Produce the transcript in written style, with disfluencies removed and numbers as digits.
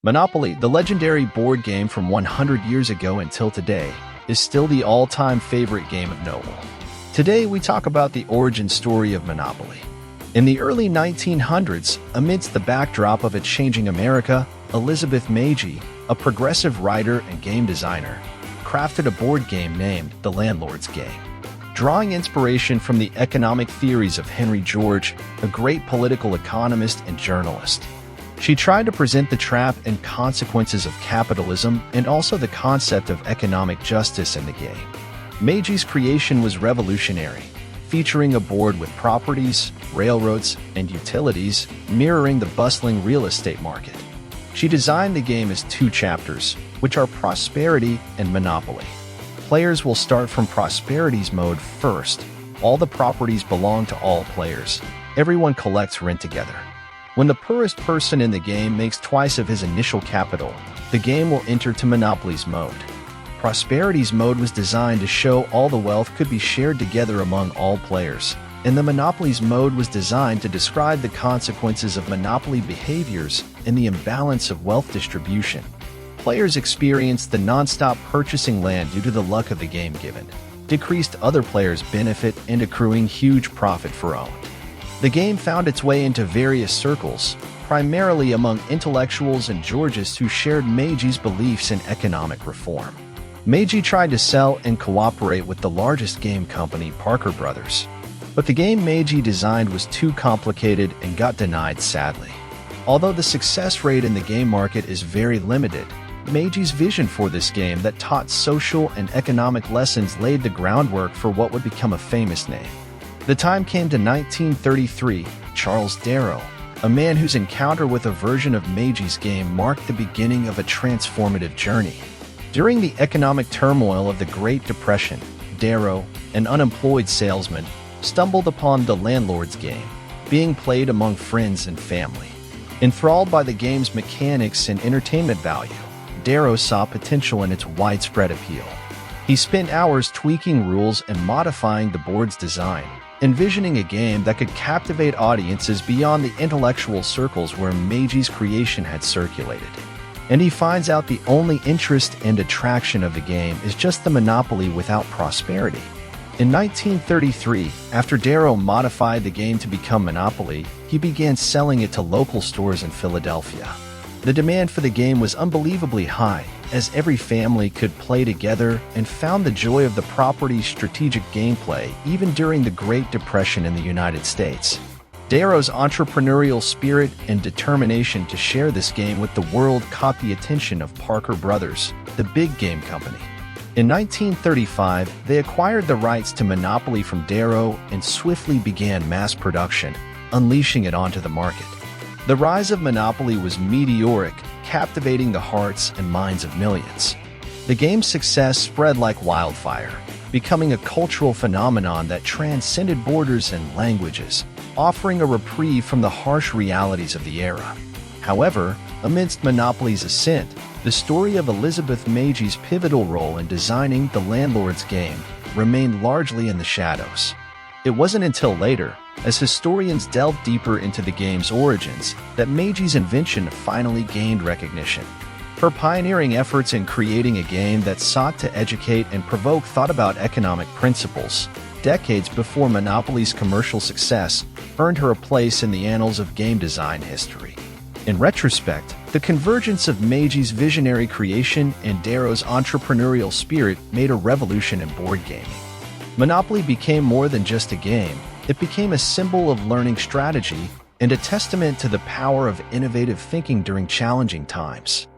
Monopoly, the legendary board game from 100 years ago until today, is still the all-time favorite game of Noble. Today, we talk about the origin story of Monopoly. In the early 1900s, amidst the backdrop of a changing America, Elizabeth Magie, a progressive writer and game designer, crafted a board game named The Landlord's Game. Drawing inspiration from the economic theories of Henry George, a great political economist and journalist. She tried to present the trap and consequences of capitalism and also the concept of economic justice in the game. Magie's creation was revolutionary, featuring a board with properties, railroads, and utilities, mirroring the bustling real estate market. She designed the game as two chapters, which are Prosperity and Monopoly. Players will start from Prosperity's mode first. All the properties belong to all players. Everyone collects rent together. When the poorest person in the game makes twice of his initial capital, the game will enter to Monopoly's mode. Prosperity's mode was designed to show all the wealth could be shared together among all players, and the Monopoly's mode was designed to describe the consequences of monopoly behaviors and the imbalance of wealth distribution. Players experienced the non-stop purchasing land due to the luck of the game given, decreased other players' benefit and accruing huge profit for owned. The game found its way into various circles, primarily among intellectuals and Georgists who shared Magie's beliefs in economic reform. Magie tried to sell and cooperate with the largest game company, Parker Brothers. But the game Magie designed was too complicated and got denied sadly. Although the success rate in the game market is very limited, Magie's vision for this game that taught social and economic lessons laid the groundwork for what would become a famous name. The time came to 1933. Charles Darrow, a man whose encounter with a version of Magie's game marked the beginning of a transformative journey. During the economic turmoil of the Great Depression, Darrow, an unemployed salesman, stumbled upon The Landlord's Game, being played among friends and family. Enthralled by the game's mechanics and entertainment value, Darrow saw potential in its widespread appeal. He spent hours tweaking rules and modifying the board's design, envisioning a game that could captivate audiences beyond the intellectual circles where Magie's creation had circulated. And he finds out the only interest and attraction of the game is just the monopoly without prosperity. In 1933, after Darrow modified the game to become Monopoly, he began selling it to local stores in Philadelphia. The demand for the game was unbelievably high, as every family could play together and found the joy of the property's strategic gameplay even during the Great Depression in the United States. Darrow's entrepreneurial spirit and determination to share this game with the world caught the attention of Parker Brothers, the big game company. In 1935, they acquired the rights to Monopoly from Darrow and swiftly began mass production, unleashing it onto the market. The rise of Monopoly was meteoric, captivating the hearts and minds of millions. The game's success spread like wildfire, becoming a cultural phenomenon that transcended borders and languages, offering a reprieve from the harsh realities of the era. However, amidst Monopoly's ascent, the story of Elizabeth Magie's pivotal role in designing The Landlord's Game remained largely in the shadows. It wasn't until later, as historians delved deeper into the game's origins, that Magie's invention finally gained recognition. Her pioneering efforts in creating a game that sought to educate and provoke thought about economic principles, decades before Monopoly's commercial success, earned her a place in the annals of game design history. In retrospect, the convergence of Magie's visionary creation and Darrow's entrepreneurial spirit made a revolution in board gaming. Monopoly became more than just a game. It became a symbol of learning strategy and a testament to the power of innovative thinking during challenging times.